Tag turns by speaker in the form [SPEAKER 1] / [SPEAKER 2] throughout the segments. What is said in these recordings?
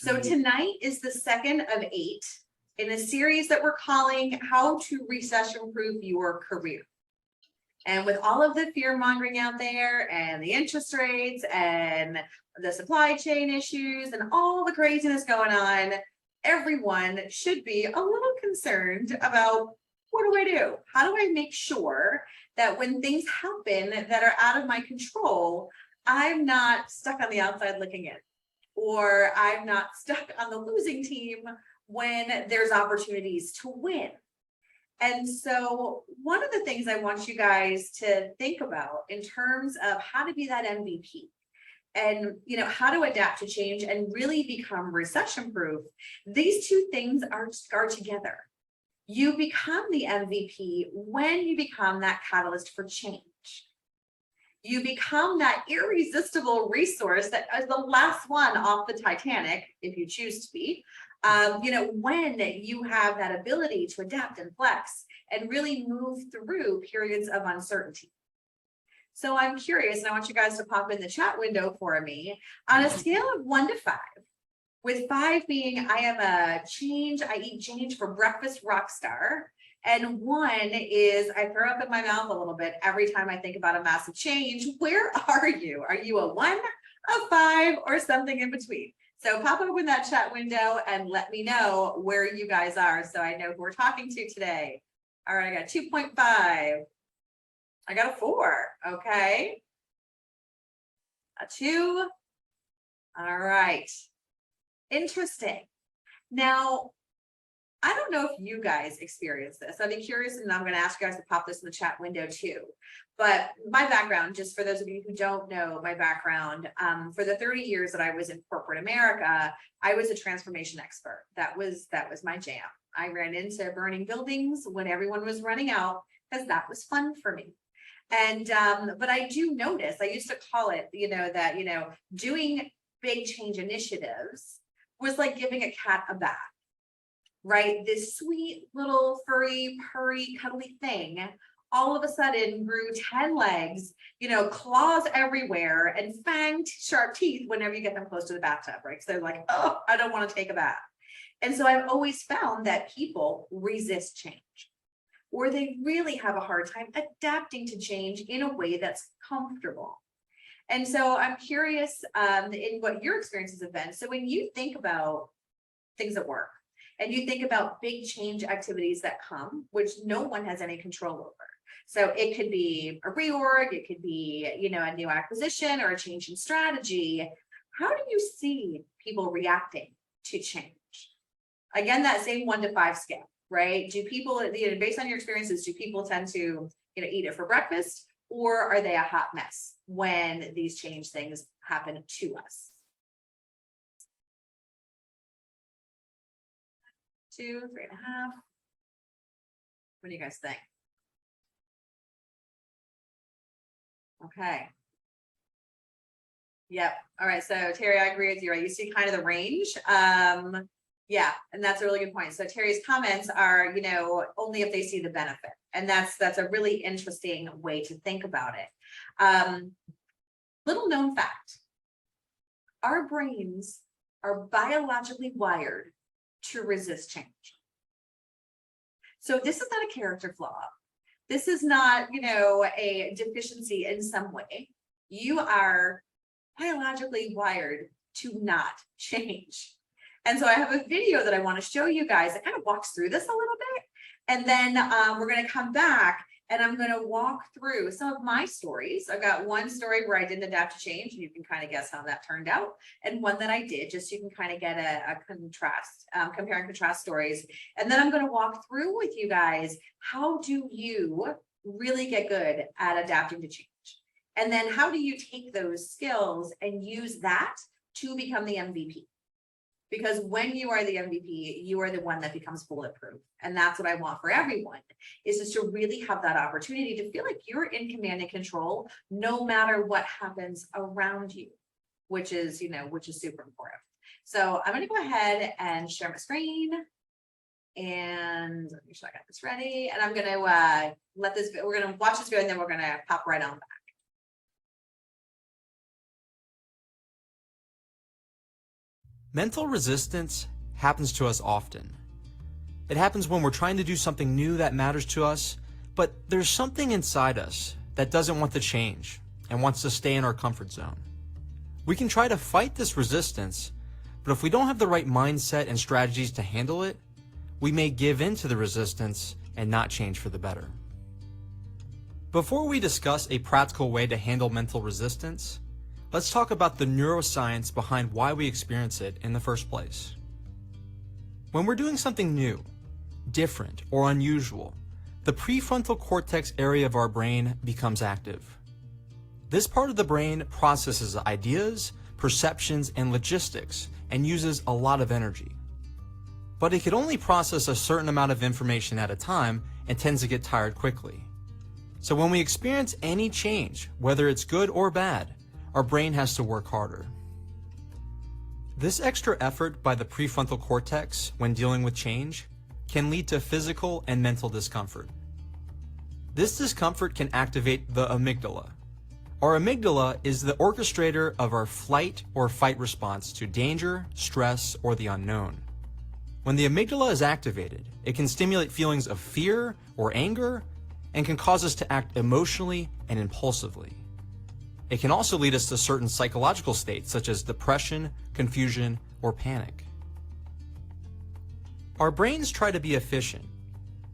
[SPEAKER 1] So tonight is the second of 8 in a series that we're calling How to Recession-Proof Your Career. And with all of the fear mongering out there and the interest rates and the supply chain issues and all the craziness going on, everyone should be a little concerned about, what do I do? How do I make sure that when things happen that are out of my control, I'm not stuck on the outside looking in, or I'm not stuck on the losing team when there's opportunities to win. And so one of the things I want you guys to think about in terms of how to be that MVP and how to adapt to change and really become recession proof, these two things are together. You become the MVP when you become that catalyst for change. You become that irresistible resource that is the last one off the Titanic, if you choose to be, when you have that ability to adapt and flex and really move through periods of uncertainty. So I'm curious, and I want you guys to pop in the chat window for me on a scale of 1 to 5, with 5 being I am a change, I eat change for breakfast rock star. And 1 is I throw up in my mouth a little bit every time I think about a massive change. Where are you? Are you a 1, a 5, or something in between? So pop open that chat window and let me know where you guys are so I know who we're talking to today. All right, I got 2.5. I got a 4. Okay. A 2. All right. Interesting. Now, I don't know if you guys experience this. I'd be curious, and I'm going to ask you guys to pop this in the chat window too. But my background, just for those of you who don't know my background, for the 30 years that I was in corporate America, I was a transformation expert. That was my jam. I ran into burning buildings when everyone was running out because that was fun for me. And but I do notice, I used to call it, doing big change initiatives was like giving a cat a bath. Right? This sweet little furry, purry, cuddly thing all of a sudden grew 10 legs, claws everywhere, and fanged sharp teeth whenever you get them close to the bathtub, right? So they're like, oh, I don't want to take a bath. And so I've always found that people resist change, or they really have a hard time adapting to change in a way that's comfortable. And so I'm curious in what your experiences have been. So when you think about things at work, and you think about big change activities that come, which no one has any control over. So it could be a reorg, it could be, a new acquisition or a change in strategy. How do you see people reacting to change? Again, that same 1 to 5 scale, right? Do people, based on your experiences, do people tend to, eat it for breakfast, or are they a hot mess when these change things happen to us? 2, 3.5. What do you guys think? Okay. Yep. All right. So Terry, I agree with you, right? You see kind of the range. Yeah, and that's a really good point. So Terry's comments are, only if they see the benefit. And that's a really interesting way to think about it. Little known fact. Our brains are biologically wired to resist change. So this is not a character flaw. This is not, a deficiency in some way. You are biologically wired to not change. And so I have a video that I want to show you guys that kind of walks through this a little bit. And then we're going to come back and I'm going to walk through some of my stories. I've got one story where I didn't adapt to change, and you can kind of guess how that turned out, and one that I did, just so you can kind of get a contrast, compare and contrast stories. And then I'm going to walk through with you guys, how do you really get good at adapting to change? And then how do you take those skills and use that to become the MVP? Because when you are the MVP, you are the one that becomes bulletproof. And that's what I want for everyone, is just to really have that opportunity to feel like you're in command and control, no matter what happens around you, which is super important. So I'm going to go ahead and share my screen. And let me make sure I got this ready. And I'm going to we're going to watch this video, and then we're going to pop right on back.
[SPEAKER 2] Mental resistance happens to us often. It happens when we're trying to do something new that matters to us, but there's something inside us that doesn't want to change and wants to stay in our comfort zone. We can try to fight this resistance, but if we don't have the right mindset and strategies to handle it, we may give in to the resistance and not change for the better. Before we discuss a practical way to handle mental resistance, let's talk about the neuroscience behind why we experience it in the first place. When we're doing something new, different, or unusual, the prefrontal cortex area of our brain becomes active. This part of the brain processes ideas, perceptions, and logistics and uses a lot of energy. But it can only process a certain amount of information at a time and tends to get tired quickly. So when we experience any change, whether it's good or bad, our brain has to work harder. This extra effort by the prefrontal cortex when dealing with change can lead to physical and mental discomfort. This discomfort can activate the amygdala. Our amygdala is the orchestrator of our flight or fight response to danger, stress, or the unknown. When the amygdala is activated, it can stimulate feelings of fear or anger and can cause us to act emotionally and impulsively. It can also lead us to certain psychological states such as depression, confusion, or panic. Our brains try to be efficient,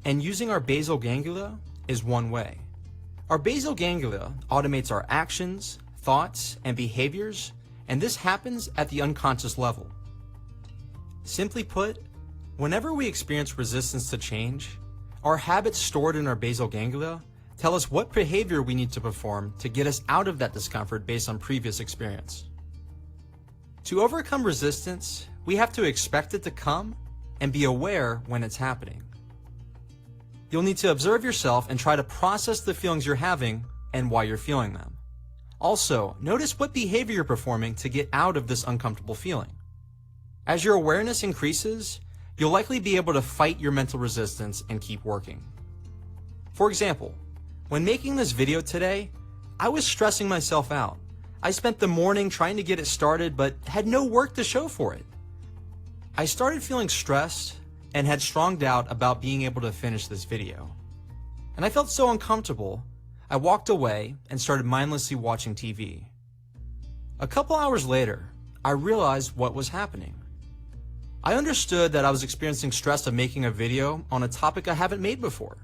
[SPEAKER 2] and using our basal ganglia is one way. Our basal ganglia automates our actions, thoughts, and behaviors, and this happens at the unconscious level. Simply put, whenever we experience resistance to change, our habits stored in our basal ganglia tell us what behavior we need to perform to get us out of that discomfort based on previous experience. To overcome resistance, we have to expect it to come and be aware when it's happening. You'll need to observe yourself and try to process the feelings you're having and why you're feeling them. Also, notice what behavior you're performing to get out of this uncomfortable feeling. As your awareness increases, you'll likely be able to fight your mental resistance and keep working. For example, when making this video today, I was stressing myself out. I spent the morning trying to get it started but had no work to show for it. I started feeling stressed and had strong doubt about being able to finish this video. And I felt so uncomfortable, I walked away and started mindlessly watching TV. A couple hours later, I realized what was happening. I understood that I was experiencing stress of making a video on a topic I haven't made before.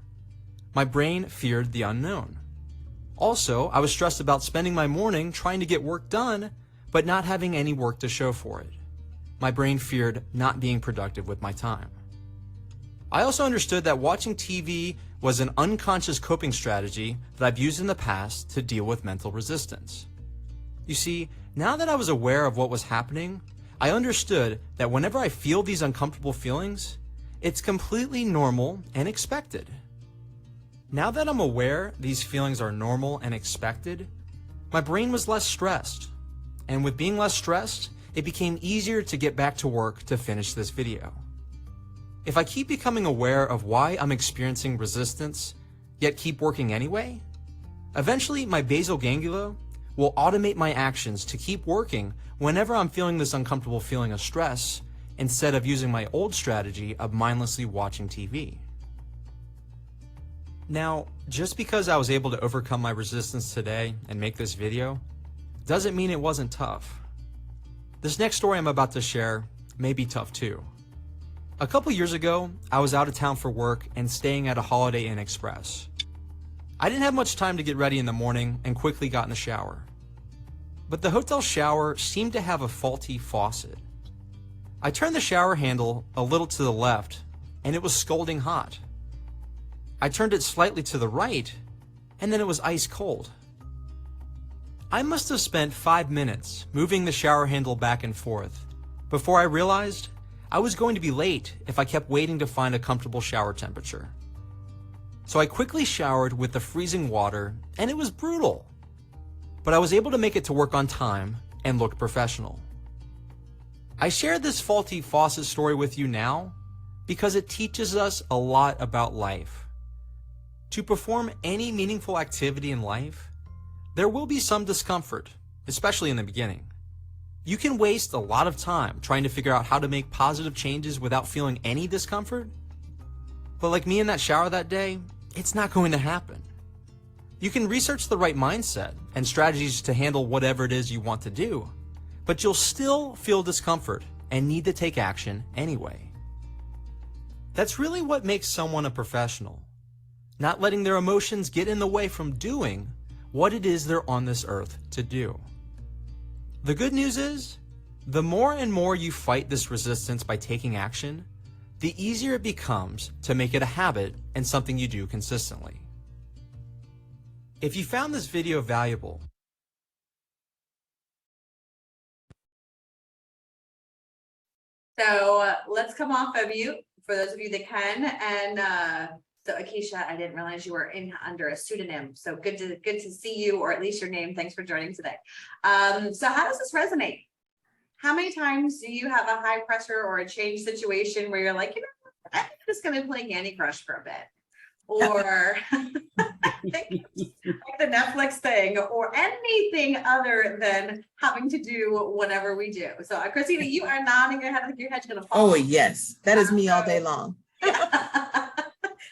[SPEAKER 2] My brain feared the unknown. Also, I was stressed about spending my morning trying to get work done, but not having any work to show for it. My brain feared not being productive with my time. I also understood that watching TV was an unconscious coping strategy that I've used in the past to deal with mental resistance. You see, now that I was aware of what was happening, I understood that whenever I feel these uncomfortable feelings, it's completely normal and expected. Now that I'm aware these feelings are normal and expected, my brain was less stressed. And with being less stressed, it became easier to get back to work to finish this video. If I keep becoming aware of why I'm experiencing resistance, yet keep working anyway, eventually my basal ganglia will automate my actions to keep working whenever I'm feeling this uncomfortable feeling of stress, instead of using my old strategy of mindlessly watching TV. Now, just because I was able to overcome my resistance today and make this video, doesn't mean it wasn't tough. This next story I'm about to share may be tough too. A couple years ago, I was out of town for work and staying at a Holiday Inn Express. I didn't have much time to get ready in the morning and quickly got in the shower. But the hotel shower seemed to have a faulty faucet. I turned the shower handle a little to the left and it was scalding hot. I turned it slightly to the right and then it was ice cold. I must have spent 5 minutes moving the shower handle back and forth before I realized I was going to be late if I kept waiting to find a comfortable shower temperature. So I quickly showered with the freezing water and it was brutal. But I was able to make it to work on time and looked professional. I shared this faulty faucet story with you now because it teaches us a lot about life. To perform any meaningful activity in life, there will be some discomfort, especially in the beginning. You can waste a lot of time trying to figure out how to make positive changes without feeling any discomfort. But like me in that shower that day, it's not going to happen. You can research the right mindset and strategies to handle whatever it is you want to do, but you'll still feel discomfort and need to take action anyway. That's really what makes someone a professional, not letting their emotions get in the way from doing what it is they're on this earth to do. The good news is, the more and more you fight this resistance by taking action, the easier it becomes to make it a habit and something you do consistently. If you found this video valuable,
[SPEAKER 1] So let's come off of you, for those of you that can, and so Akeisha, I didn't realize you were in under a pseudonym, so good to see you, or at least your name. Thanks for joining today. So how does this resonate? How many times do you have a high pressure or a change situation where you're like, you know, I'm just gonna play Candy Crush for a bit, or like the Netflix thing, or anything other than having to do whatever we do? So Christina, you are nodding your head like your head's gonna fall.
[SPEAKER 3] Oh, yes, that is me all day long.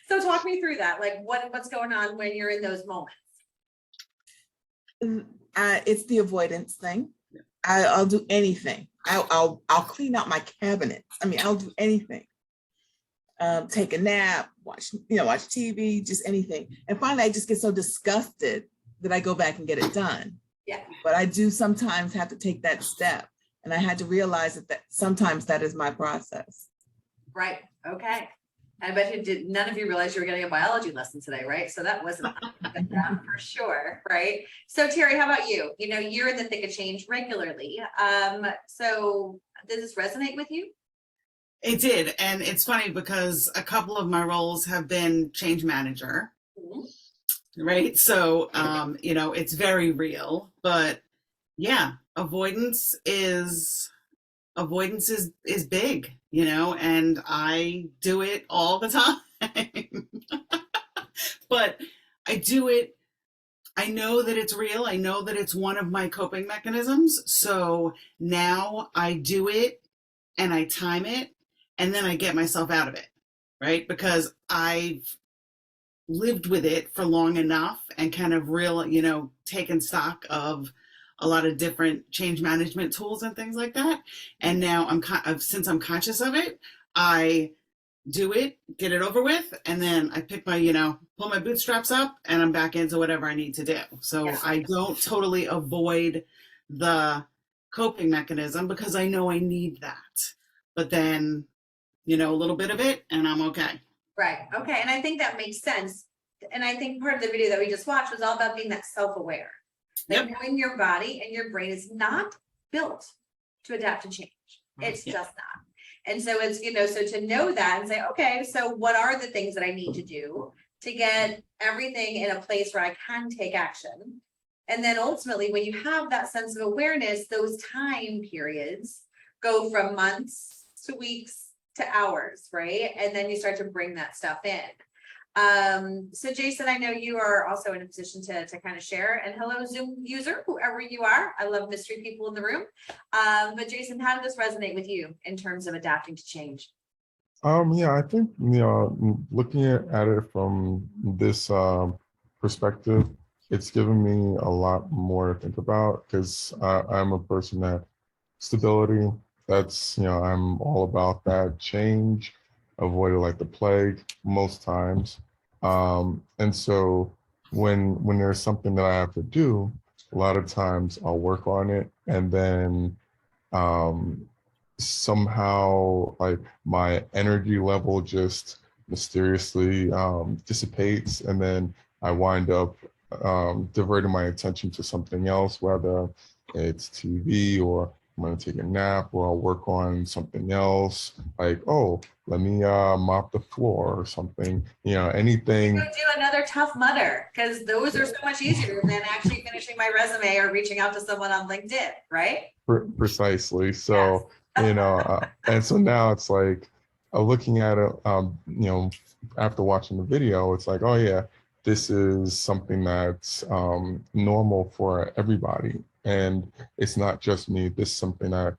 [SPEAKER 1] So talk me through that. Like what's going on when you're in those moments?
[SPEAKER 3] It's the avoidance thing. I'll do anything. I'll clean out my cabinets. I mean, I'll do anything. Take a nap, watch TV, just anything. And finally, I just get so disgusted that I go back and get it done.
[SPEAKER 1] Yeah.
[SPEAKER 3] But I do sometimes have to take that step. And I had to realize that sometimes that is my process.
[SPEAKER 1] Right. Okay. I bet none of you realized you were getting a biology lesson today, right? So that wasn't for sure, right? So Terry, how about you? You know, you're in the thick of change regularly. So does this resonate with you?
[SPEAKER 4] It did. And it's funny because a couple of my roles have been change manager, right? So, you know, it's very real, but yeah, avoidance is big, you know, and I do it all the time. But I do it, I know that it's real. I know that it's one of my coping mechanisms. So now I do it and I time it and then I get myself out of it, right? Because I've lived with it for long enough and kind of taken stock of a lot of different change management tools and things like that. And now since I'm conscious of it, I do it, get it over with, and then I pick pull my bootstraps up and I'm back into whatever I need to do. So yeah. I don't totally avoid the coping mechanism because I know I need that. But then, a little bit of it and I'm okay.
[SPEAKER 1] Right. Okay. And I think that makes sense. And I think part of the video that we just watched was all about being that self-aware. Like knowing your body and your brain is not built to adapt to change. It's just not. And so it's, so to know that and say, okay, so what are the things that I need to do to get everything in a place where I can take action? And then ultimately, when you have that sense of awareness, those time periods go from months to weeks to hours, right? And then you start to bring that stuff in. So Jason, I know you are also in a position to kind of share, and hello Zoom user, whoever you are. I love mystery people in the room. But Jason, how did this resonate with you in terms of adapting to change?
[SPEAKER 5] Yeah, I think, looking at it from this perspective, it's given me a lot more to think about because I'm a person that stability, that's, I'm all about that. Change, avoid it like the plague most times. And so when there's something that I have to do, a lot of times I'll work on it and then somehow like my energy level just mysteriously dissipates, and then I wind up diverting my attention to something else, whether it's TV or I'm going to take a nap, or I'll work on something else, like, oh, let me mop the floor or something, anything.
[SPEAKER 1] You do another Tough Mudder, because those are so much easier than actually finishing my resume or reaching out to someone on LinkedIn, right?
[SPEAKER 5] Precisely. So, yes. And so now it's like looking at it, after watching the video, it's like, oh yeah, this is something that's normal for everybody. And it's not just me. This is something that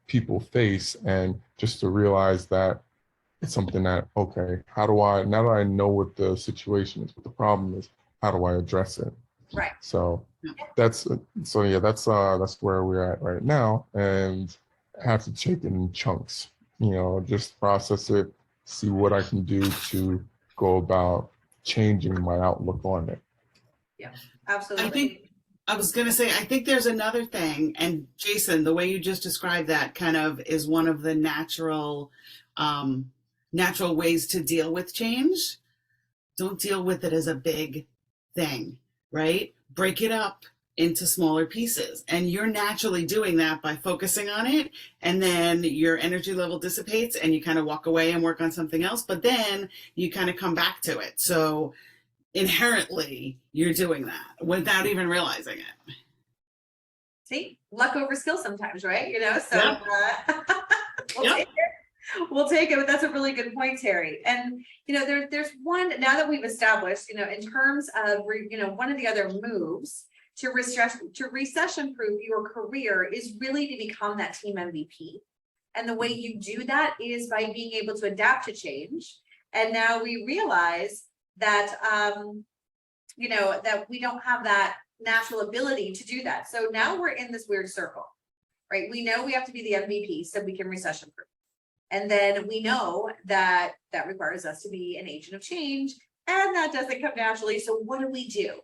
[SPEAKER 5] people face, and just to realize that it's something that, okay, how do I, now that I know what the situation is, what the problem is, how do I address it?
[SPEAKER 1] Right.
[SPEAKER 5] So that's where we're at right now, and have to take it in chunks, just process it, see what I can do to go about changing my outlook on it.
[SPEAKER 1] Yeah, absolutely.
[SPEAKER 4] I think I was going to say, I think there's another thing, and Jason, the way you just described that kind of is one of the natural ways to deal with change. Don't deal with it as a big thing, right? Break it up into smaller pieces. And you're naturally doing that by focusing on it. And then your energy level dissipates and you kind of walk away and work on something else. But then you kind of come back to it. So inherently, you're doing that without even realizing it.
[SPEAKER 1] See, luck over skill sometimes, right? So
[SPEAKER 4] Yep.
[SPEAKER 1] Take it. We'll take it, but that's a really good point, Terry. And there's one, now that we've established, in terms of one of the other moves to recession proof your career is really to become that team MVP. And the way you do that is by being able to adapt to change. And now we realize that that we don't have that natural ability to do that. So now we're in this weird circle, right? We know we have to be the MVP so we can recession proof. And then we know that that requires us to be an agent of change, and that doesn't come naturally. So what do?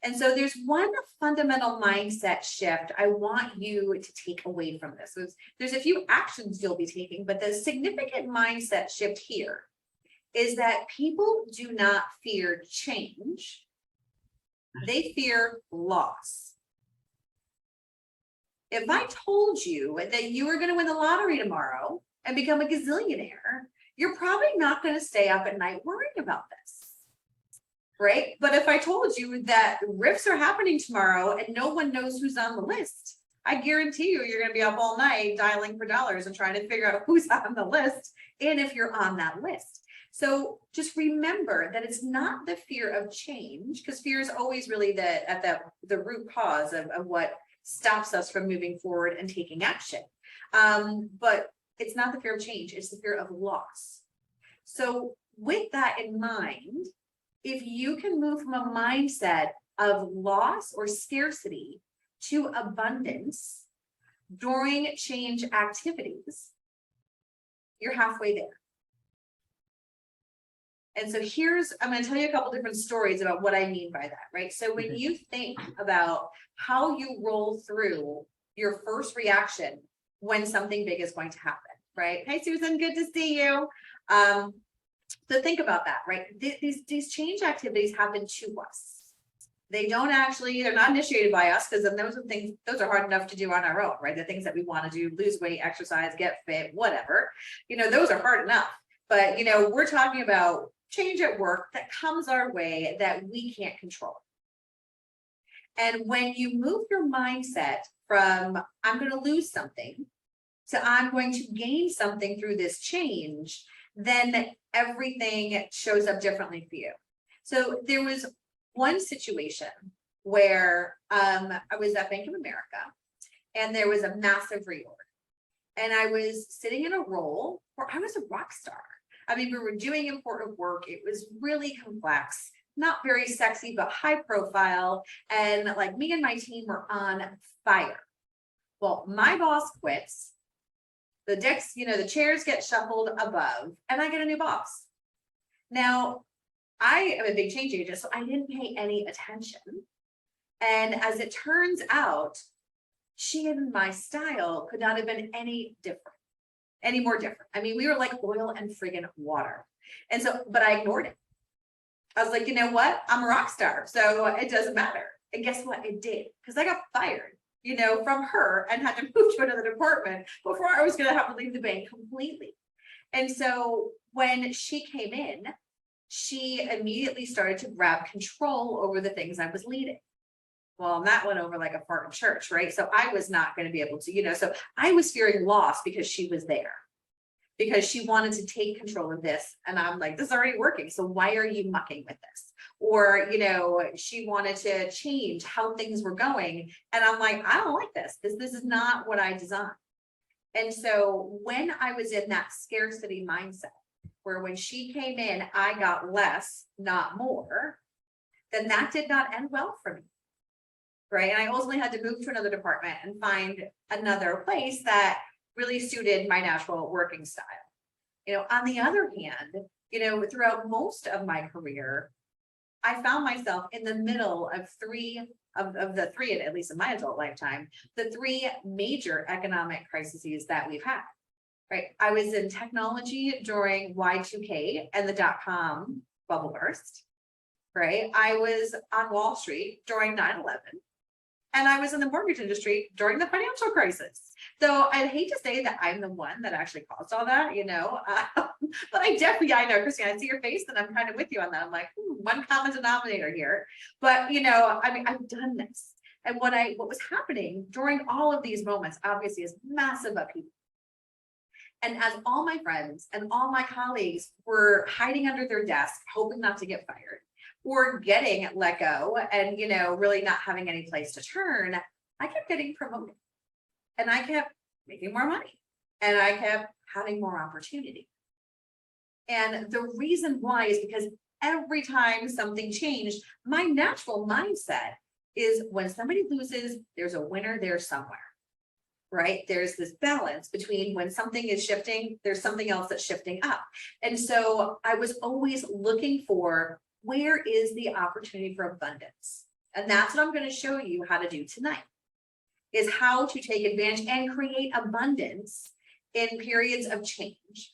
[SPEAKER 1] And so there's one fundamental mindset shift I want you to take away from this. So there's a few actions you'll be taking, but the significant mindset shift here is that people do not fear change. They fear loss. If I told you that you were going to win the lottery tomorrow and become a gazillionaire, you're probably not going to stay up at night worrying about this, right? But if I told you that RIFs are happening tomorrow and no one knows who's on the list, I guarantee you're going to be up all night dialing for dollars and trying to figure out who's on the list and if you're on that list. So just remember that it's not the fear of change, because fear is always really the root cause of what stops us from moving forward and taking action. But it's not the fear of change, it's the fear of loss. So with that in mind, if you can move from a mindset of loss or scarcity to abundance during change activities, you're halfway there. And so I'm going to tell you a couple different stories about what I mean by that, right? So when you think about how you roll through your first reaction when something big is going to happen, right? Hey, Susan, good to see you. So think about that, right? These change activities happen to us. They're not initiated by us, because those are hard enough to do on our own, right? The things that we want to do, lose weight, exercise, get fit, whatever, those are hard enough. But, we're talking about change at work that comes our way that we can't control. And when you move your mindset from I'm going to lose something to I'm going to gain something through this change, then everything shows up differently for you. So there was one situation where I was at Bank of America and there was a massive reorg. And I was sitting in a role where I was a rock star. I mean, we were doing important work. It was really complex, not very sexy, but high profile. And like me and my team were on fire. Well, my boss quits. The decks, the chairs get shuffled above, and I get a new boss. Now, I am a big change agent, so I didn't pay any attention. And as it turns out, she and my style could not have been any more different. I mean, we were like oil and friggin' water. And so, but I ignored it. I was like, you know what? I'm a rock star, so it doesn't matter. And guess what? It did, because I got fired, from her and had to move to another department before I was going to have to leave the bank completely. And so when she came in, she immediately started to grab control over the things I was leading. Well, that went over like a fart in church, right? So I was not going to be able to, so I was fearing loss because she was there, because she wanted to take control of this. And I'm like, this is already working. So why are you mucking with this? or, you know, she wanted to change how things were going. And I'm like, I don't like this. This is not what I designed. And so when I was in that scarcity mindset, where when she came in, I got less, not more, then that did not end well for me. Right. And I ultimately had to move to another department and find another place that really suited my natural working style. You know, on the other hand, you know, throughout most of my career, I found myself in the middle of the three, at least in my adult lifetime, the three major economic crises that we've had. Right. I was in technology during Y2K and the dot-com bubble burst. Right. I was on Wall Street during 9/11. And I was in the mortgage industry during the financial crisis. So I'd hate to say that I'm the one that actually caused all that, you know, but I know, Christine, I see your face and I'm kind of with you on that. I'm like, one common denominator here. But, you know, I mean, I've done this. And what was happening during all of these moments, obviously, is massive upheaval. And as all my friends and all my colleagues were hiding under their desk, hoping not to get fired, or getting let go and, you know, really not having any place to turn, I kept getting promoted and I kept making more money and I kept having more opportunity. And the reason why is because every time something changed, my natural mindset is when somebody loses, there's a winner there somewhere, right? There's this balance between when something is shifting, there's something else that's shifting up. And so I was always looking for, where is the opportunity for abundance? And that's what I'm going to show you how to do tonight, is how to take advantage and create abundance in periods of change.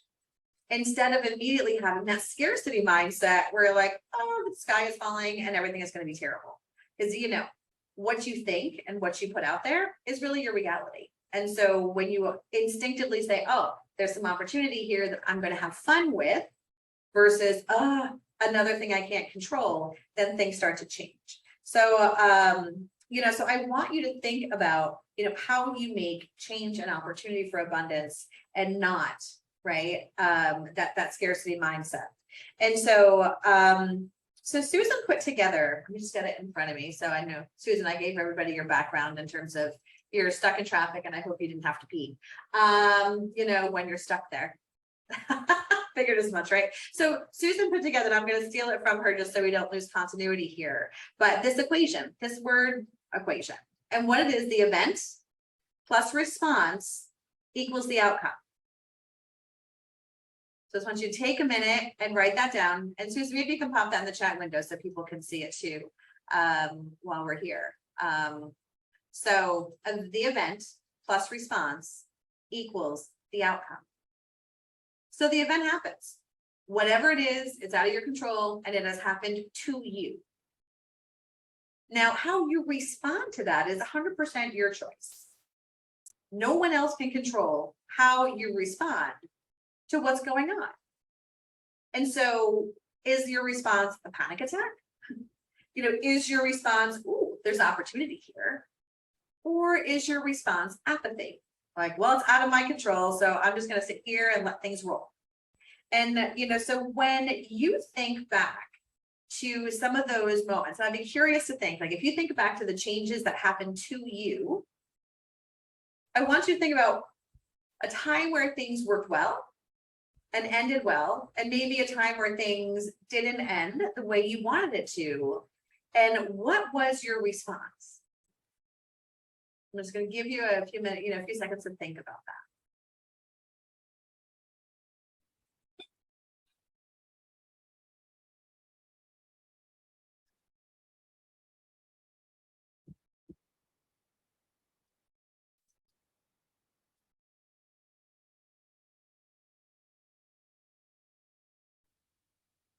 [SPEAKER 1] Instead of immediately having that scarcity mindset where you're like, oh, the sky is falling and everything is going to be terrible. Because, you know, what you think and what you put out there is really your reality. And so when you instinctively say, oh, there's some opportunity here that I'm going to have fun with versus, another thing I can't control, then things start to change. So, you know, so I want you to think about, you know, how you make change an opportunity for abundance and not, right, that scarcity mindset. And so, so Susan put together, let me just get it in front of me. So I know, Susan, I gave everybody your background in terms of you're stuck in traffic and I hope you didn't have to pee, you know, when you're stuck there. Figured as much, right? So Susan put together, and I'm going to steal it from her just so we don't lose continuity here. But this equation, this word equation, and what it is, the event plus response equals the outcome. So I just want you to take a minute and write that down. And Susan, maybe you can pop that in the chat window so people can see it too while we're here. So the event plus response equals the outcome. So the event happens, whatever it is, it's out of your control and it has happened to you. Now, how you respond to that is 100% your choice. No one else can control how you respond to what's going on. And so is your response a panic attack? You know, is your response, ooh, there's opportunity here? Or is your response apathy? Like, well, it's out of my control, so I'm just going to sit here and let things roll. And, you know, so when you think back to some of those moments, I'd be curious to think, like, if you think back to the changes that happened to you, I want you to think about a time where things worked well and ended well, and maybe a time where things didn't end the way you wanted it to. And what was your response? I'm just going to give you a few minutes, a few seconds to think about that.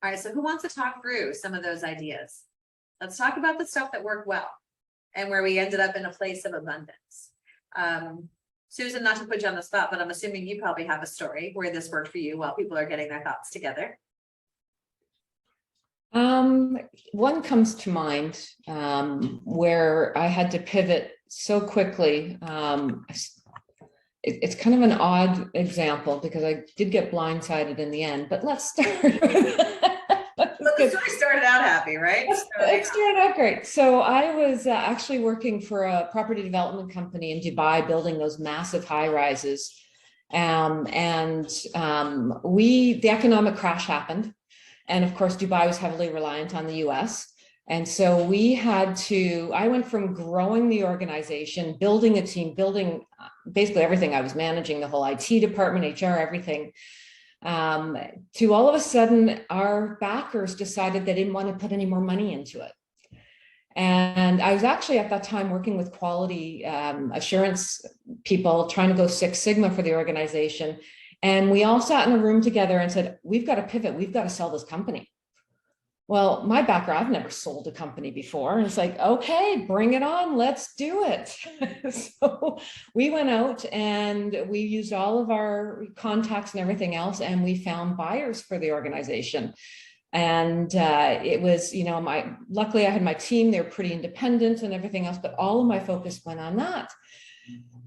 [SPEAKER 1] All right, so who wants to talk through some of those ideas? Let's talk about the stuff that worked well and where we ended up in a place of abundance. Susan, not to put you on the spot, but I'm assuming you probably have a story where this worked for you while people are getting their thoughts together.
[SPEAKER 6] One comes to mind where I had to pivot so quickly. It's kind of an odd example because I did get blindsided in the end, but let's start.
[SPEAKER 1] But the story started out happy. happy, right? So,
[SPEAKER 6] It started out great. So I was actually working for a property development company in Dubai, building those massive high rises. The economic crash happened. And of course, Dubai was heavily reliant on the US. And so I went from growing the organization, building a team, building basically everything. I was managing the whole IT department, HR, everything. To all of a sudden, our backers decided they didn't want to put any more money into it. And I was actually at that time working with quality assurance people, trying to go Six Sigma for the organization. And we all sat in a room together and said, we've got to pivot. We've got to sell this company. Well, my background, I've never sold a company before. And it's like, okay, bring it on. Let's do it. So we went out and we used all of our contacts and everything else. And we found buyers for the organization. And it was, luckily I had my team, they were pretty independent and everything else, but all of my focus went on that.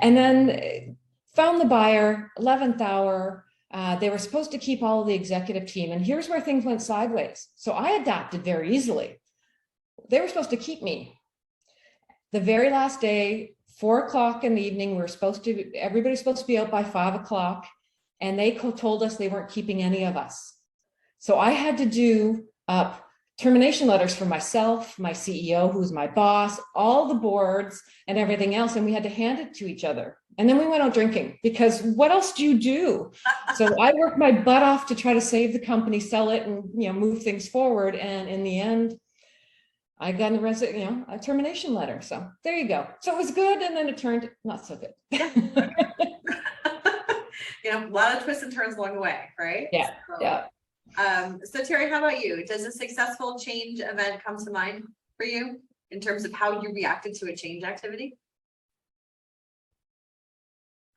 [SPEAKER 6] And then found the buyer, 11th hour. They were supposed to keep all of the executive team. And here's where things went sideways. So I adapted very easily. They were supposed to keep me. The very last day, 4 o'clock in the evening, everybody's supposed to be out by 5 o'clock. And they told us they weren't keeping any of us. So I had to do termination letters for myself, my CEO, who's my boss, all the boards and everything else. And we had to hand it to each other. And then we went out drinking, because what else do you do? So I worked my butt off to try to save the company, sell it, and move things forward. And in the end, I got a termination letter. So there you go. So it was good, and then it turned not so good.
[SPEAKER 1] A lot of twists and turns along the way, right?
[SPEAKER 6] Yeah,
[SPEAKER 1] So,
[SPEAKER 6] yeah.
[SPEAKER 1] So Terry, how about you? Does a successful change event come to mind for you in terms of how you reacted to a change activity?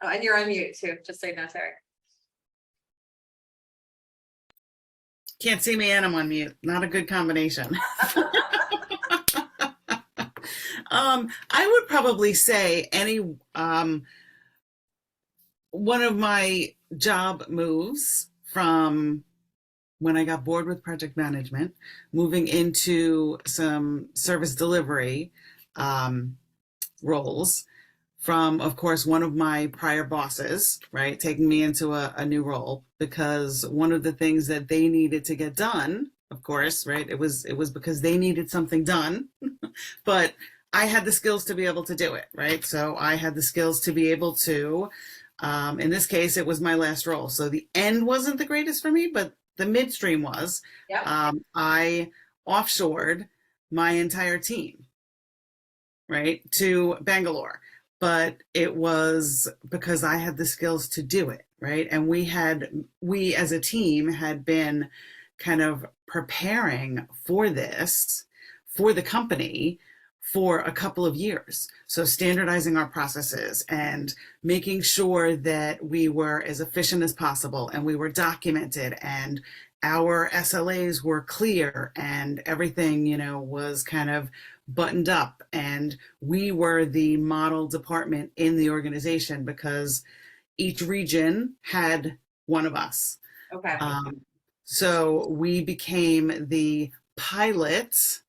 [SPEAKER 1] Oh, and you're on mute too, just so you know, Terry.
[SPEAKER 4] Can't see me and I'm on mute. Not a good combination. I would probably say one of my job moves from when I got bored with project management, moving into some service delivery roles from, of course, one of my prior bosses, right, taking me into a new role, because one of the things that they needed to get done, of course, right, it was because they needed something done, but I had the skills to be able to do it, right? So I had the skills to be able to, in this case, it was my last role. So the end wasn't the greatest for me, but the midstream was.
[SPEAKER 1] Yep.
[SPEAKER 4] I offshored my entire team, right, to Bangalore. But it was because I had the skills to do it, right? And we as a team had been kind of preparing for this, for the company, for a couple of years. So standardizing our processes and making sure that we were as efficient as possible, and we were documented, and our SLAs were clear, and everything, was kind of buttoned up, and we were the model department in the organization because each region had one of us.
[SPEAKER 1] Okay.
[SPEAKER 4] So we became the pilot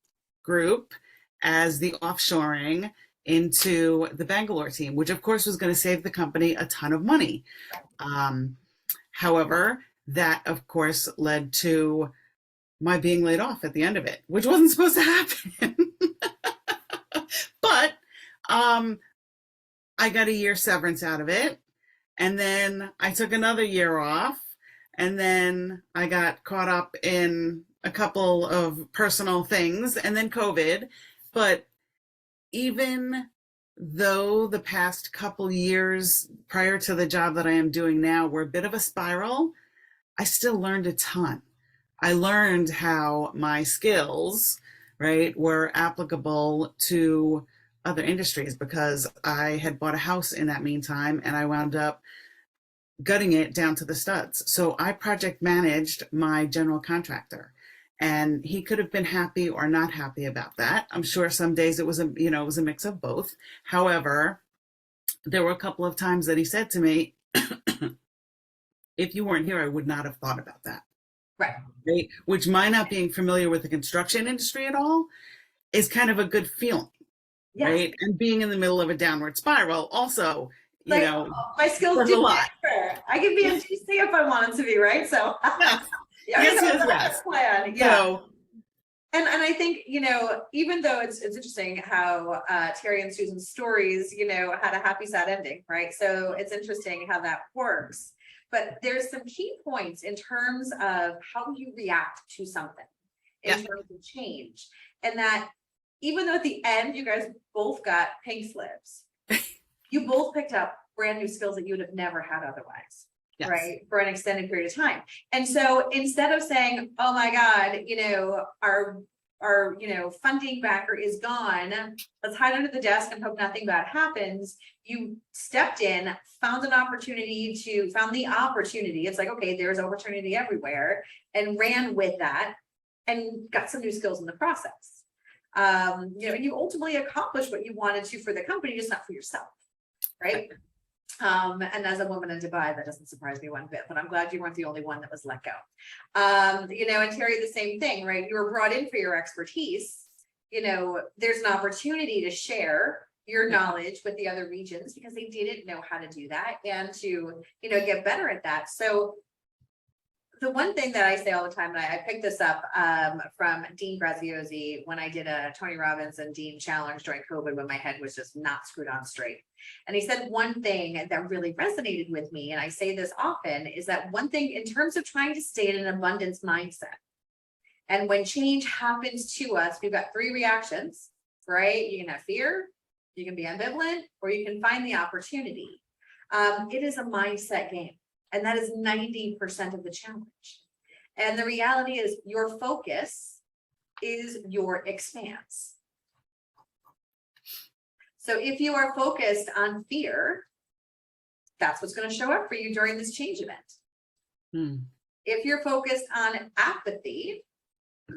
[SPEAKER 4] group as the offshoring into the Bangalore team, which of course was going to save the company a ton of money. However, that of course led to my being laid off at the end of it, which wasn't supposed to happen. But I got a year severance out of it. And then I took another year off. And then I got caught up in a couple of personal things, and then COVID. But even though the past couple years prior to the job that I am doing now were a bit of a spiral, I still learned a ton. I learned how my skills, right, were applicable to other industries, because I had bought a house in that meantime, and I wound up gutting it down to the studs. So I project managed my general contractor, and he could have been happy or not happy about that. I'm sure some days it was a mix of both. However, there were a couple of times that he said to me, if you weren't here, I would not have thought about that.
[SPEAKER 1] Right.
[SPEAKER 4] Right? Which my not being familiar with the construction industry at all is kind of a good feeling,
[SPEAKER 1] Yes.
[SPEAKER 4] right? And being in the middle of a downward spiral also, you
[SPEAKER 1] Like,
[SPEAKER 4] know,
[SPEAKER 1] oh, my skills
[SPEAKER 4] says a
[SPEAKER 1] do
[SPEAKER 4] lot.
[SPEAKER 1] differ. I could be in DC if I wanted to be, right? So
[SPEAKER 4] Yes.
[SPEAKER 1] yeah,
[SPEAKER 4] Yes,
[SPEAKER 1] I
[SPEAKER 4] yes,
[SPEAKER 1] have a
[SPEAKER 4] yes.
[SPEAKER 1] plan. Yeah.
[SPEAKER 4] So,
[SPEAKER 1] And I think, even though it's interesting how Terry and Susan's stories, had a happy, sad ending, right? So it's interesting how that works. But there's some key points in terms of how you react to something in
[SPEAKER 4] Yeah.
[SPEAKER 1] terms of change. And that even though at the end you guys both got pink slips, you both picked up brand new skills that you would have never had otherwise.
[SPEAKER 4] yes.
[SPEAKER 1] Right, for an extended period of time. And so instead of saying, oh my God, our funding backer is gone, let's hide under the desk and hope nothing bad happens, you stepped in, found the opportunity, it's like, okay, there's opportunity everywhere, and ran with that and got some new skills in the process. And you ultimately accomplished what you wanted to for the company, just not for yourself, right? And as a woman in Dubai, that doesn't surprise me one bit, but I'm glad you weren't the only one that was let go. And Terry, the same thing, right? You were brought in for your expertise. There's an opportunity to share your knowledge with the other regions because they didn't know how to do that and to, get better at that. So the one thing that I say all the time, and I picked this up from Dean Graziosi when I did a Tony Robbins and Dean challenge during COVID when my head was just not screwed on straight. And he said one thing that really resonated with me, and I say this often, is that one thing in terms of trying to stay in an abundance mindset. And when change happens to us, we've got three reactions, right? You can have fear, you can be ambivalent, or you can find the opportunity. It is a mindset game. And that is 90% of the challenge. And the reality is your focus is your expanse. So if you are focused on fear, that's what's going to show up for you during this change event. If you're focused on apathy,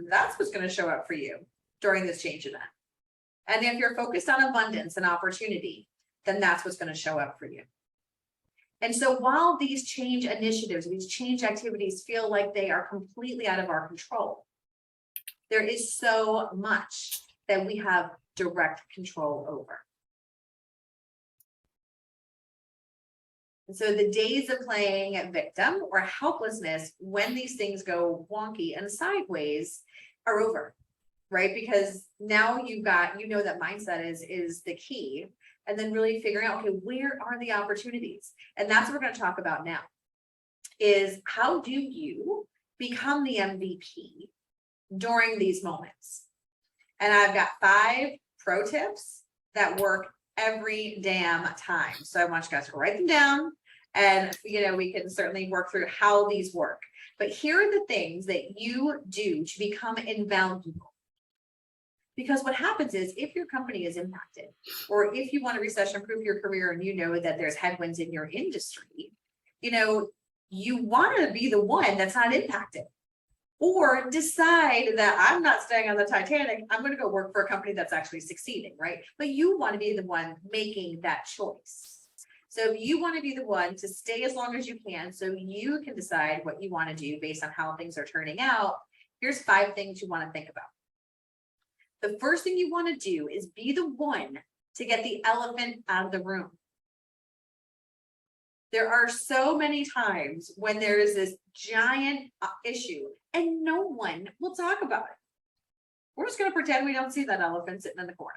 [SPEAKER 1] that's what's going to show up for you during this change event. And if you're focused on abundance and opportunity, then that's what's going to show up for you. And so while these change initiatives, these change activities feel like they are completely out of our control, there is so much that we have direct control over. And so the days of playing victim or helplessness when these things go wonky and sideways are over, right? Because now you've got, that mindset is the key. And then really figuring out, okay, where are the opportunities? And that's what we're going to talk about now, is how do you become the MVP during these moments? And I've got 5 pro tips that work every damn time. So I want you guys to write them down and, we can certainly work through how these work. But here are the things that you do to become invaluable. Because what happens is if your company is impacted, or if you want to recession-proof your career and that there's headwinds in your industry, you want to be the one that's not impacted. Or decide that I'm not staying on the Titanic, I'm going to go work for a company that's actually succeeding, right? But you want to be the one making that choice. So if you want to be the one to stay as long as you can, so you can decide what you want to do based on how things are turning out, here's 5 things you want to think about. The first thing you want to do is be the one to get the elephant out of the room. There are so many times when there is this giant issue and no one will talk about it. We're just going to pretend we don't see that elephant sitting in the corner.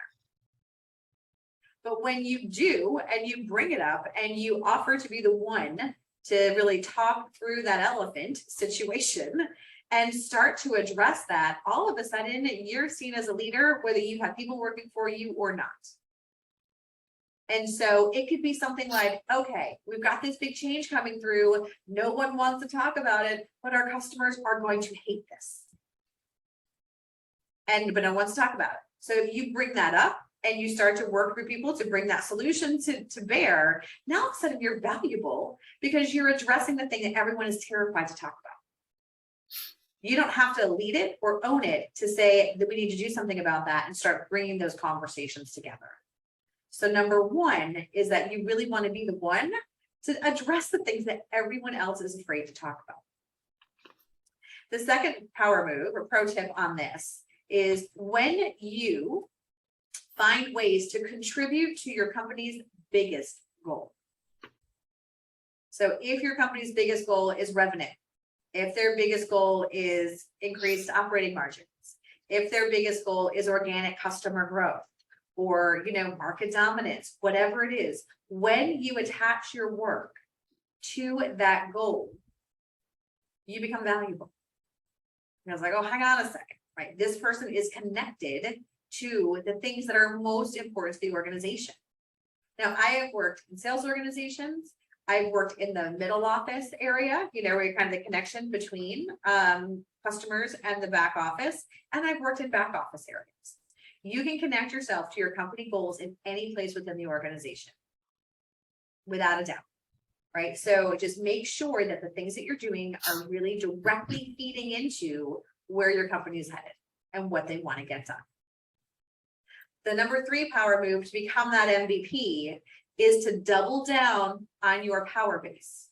[SPEAKER 1] But when you do, and you bring it up and you offer to be the one to really talk through that elephant situation and start to address that, all of a sudden you're seen as a leader, whether you have people working for you or not. And so it could be something like, okay, we've got this big change coming through. No one wants to talk about it, but our customers are going to hate this. But no one wants to talk about it. So if you bring that up and you start to work with people to bring that solution to bear, now all of a sudden you're valuable because you're addressing the thing that everyone is terrified to talk about. You don't have to lead it or own it to say that we need to do something about that and start bringing those conversations together. So number 1 is that you really want to be the one to address the things that everyone else is afraid to talk about. The second power move or pro tip on this is when you find ways to contribute to your company's biggest goal. So if your company's biggest goal is revenue, if their biggest goal is increased operating margins, if their biggest goal is organic customer growth, or, you know, market dominance, whatever it is, when you attach your work to that goal, you become valuable. And I was like, oh, hang on a second, right? This person is connected to the things that are most important to the organization. Now, I have worked in sales organizations. I've worked in the middle office area, you know, where you're kind of the connection between customers and the back office. And I've worked in back office areas. You can connect yourself to your company goals in any place within the organization, without a doubt, right? So just make sure that the things that you're doing are really directly feeding into where your company is headed and what they want to get done. The number 3 power move to become that MVP is to double down on your power base.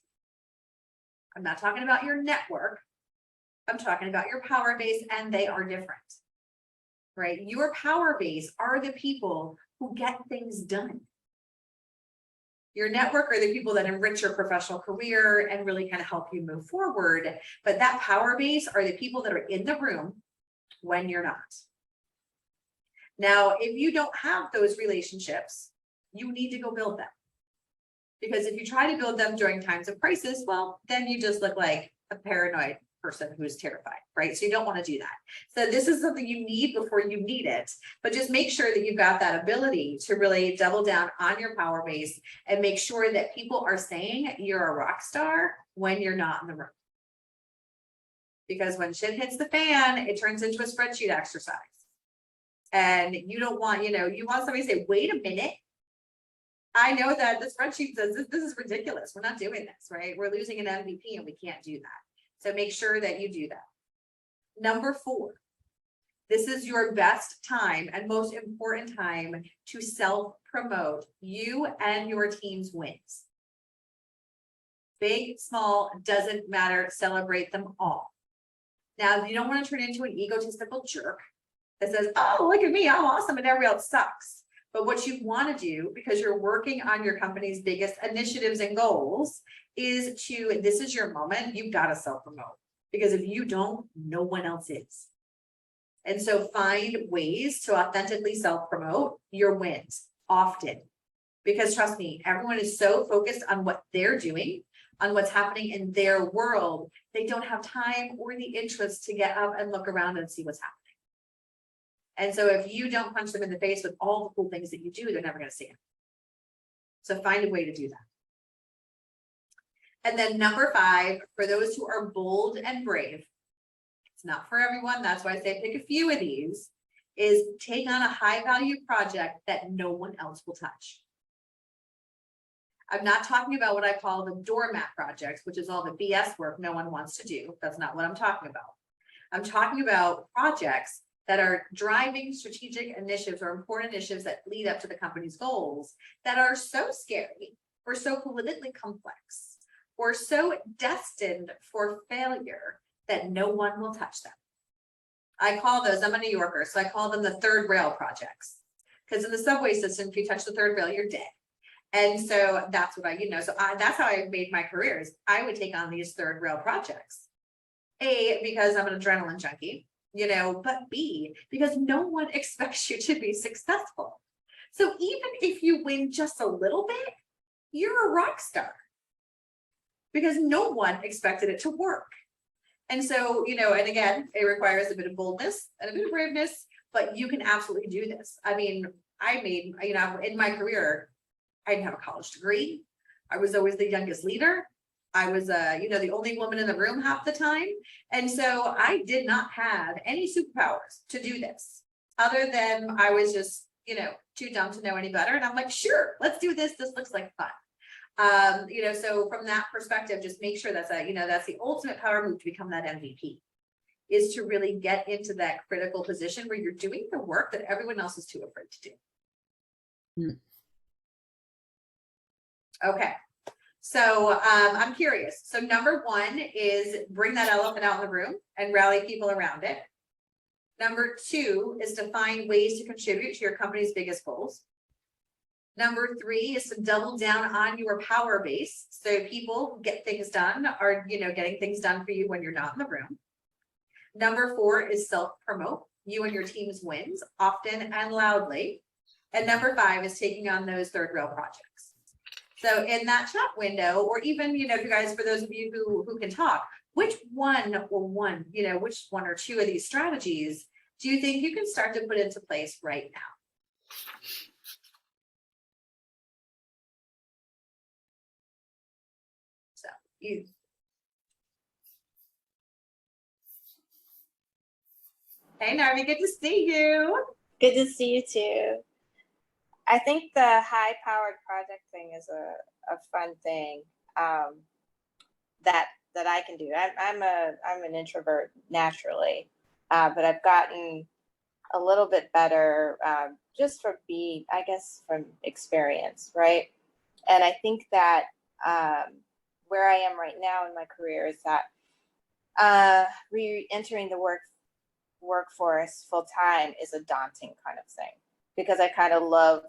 [SPEAKER 1] I'm not talking about your network. I'm talking about your power base, and they are different, right? Your power base are the people who get things done. Your network are the people that enrich your professional career and really kind of help you move forward. But that power base are the people that are in the room when you're not. Now, if you don't have those relationships, you need to go build them. Because if you try to build them during times of crisis, well, then you just look like a paranoid person who's terrified, right? So you don't want to do that. So this is something you need before you need it, but just make sure that you've got that ability to really double down on your power base and make sure that people are saying you're a rock star when you're not in the room. Because when shit hits the fan, it turns into a spreadsheet exercise. And you don't want, you know, you want somebody to say, wait a minute. I know that the spreadsheet says this is ridiculous. We're not doing this, right? We're losing an MVP and we can't do that. So make sure that you do that. Number 4, this is your best time and most important time to self-promote you and your team's wins. Big, small, doesn't matter. Celebrate them all. Now, you don't want to turn into an egotistical jerk that says, oh, look at me, I'm awesome and everybody else sucks. But what you want to do, because you're working on your company's biggest initiatives and goals, is to, this is your moment, you've got to self-promote. Because if you don't, no one else is. And so find ways to authentically self-promote your wins often. Because trust me, everyone is so focused on what they're doing, on what's happening in their world, they don't have time or the interest to get up and look around and see what's happening. And so if you don't punch them in the face with all the cool things that you do, they're never going to see it. So find a way to do that. And then number 5, for those who are bold and brave, it's not for everyone. That's why I say pick a few of these, is take on a high value project that no one else will touch. I'm not talking about what I call the doormat projects, which is all the BS work no one wants to do. That's not what I'm talking about. I'm talking about projects that are driving strategic initiatives or important initiatives that lead up to the company's goals that are so scary or so politically complex or so destined for failure that no one will touch them. I call those, I'm a New Yorker, so I call them the third rail projects. Because in the subway system, if you touch the third rail, you're dead. And so that's what that's how I made my career, is I would take on these third rail projects. A, because I'm an adrenaline junkie, you know, but B, because no one expects you to be successful. So even if you win just a little bit, you're a rock star because no one expected it to work. And so, you know, and again, it requires a bit of boldness and a bit of braveness, but you can absolutely do this. I mean, I made, you know, in my career, I didn't have a college degree. I was always the youngest leader. I was, you know, the only woman in the room half the time. And so I did not have any superpowers to do this other than I was just, you know, too dumb to know any better. And I'm like, sure, let's do this. This looks like fun. You know, so from that perspective, just make sure that's you know, that's the ultimate power move to become that MVP, is to really get into that critical position where you're doing the work that everyone else is too afraid to do. Okay. So I'm curious. So number one is bring that elephant out in the room and rally people around it. Number two is to find ways to contribute to your company's biggest goals. Number three is to double down on your power base. So people get things done, are, getting things done for you when you're not in the room. Number four is self-promote you and your team's wins often and loudly. And number five is taking on those third rail projects. So in that chat window, or even, if you guys, for those of you who can talk, which one or two of these strategies do you think you can start to put into place right now? So you. Hey, Narvi, good to see you.
[SPEAKER 7] Good to see you too. I think the high-powered project thing is a fun thing that I can do. I'm an introvert naturally, but I've gotten a little bit better just from from experience, right? And I think that where I am right now in my career is that re-entering the workforce full time is a daunting kind of thing, because I kind of love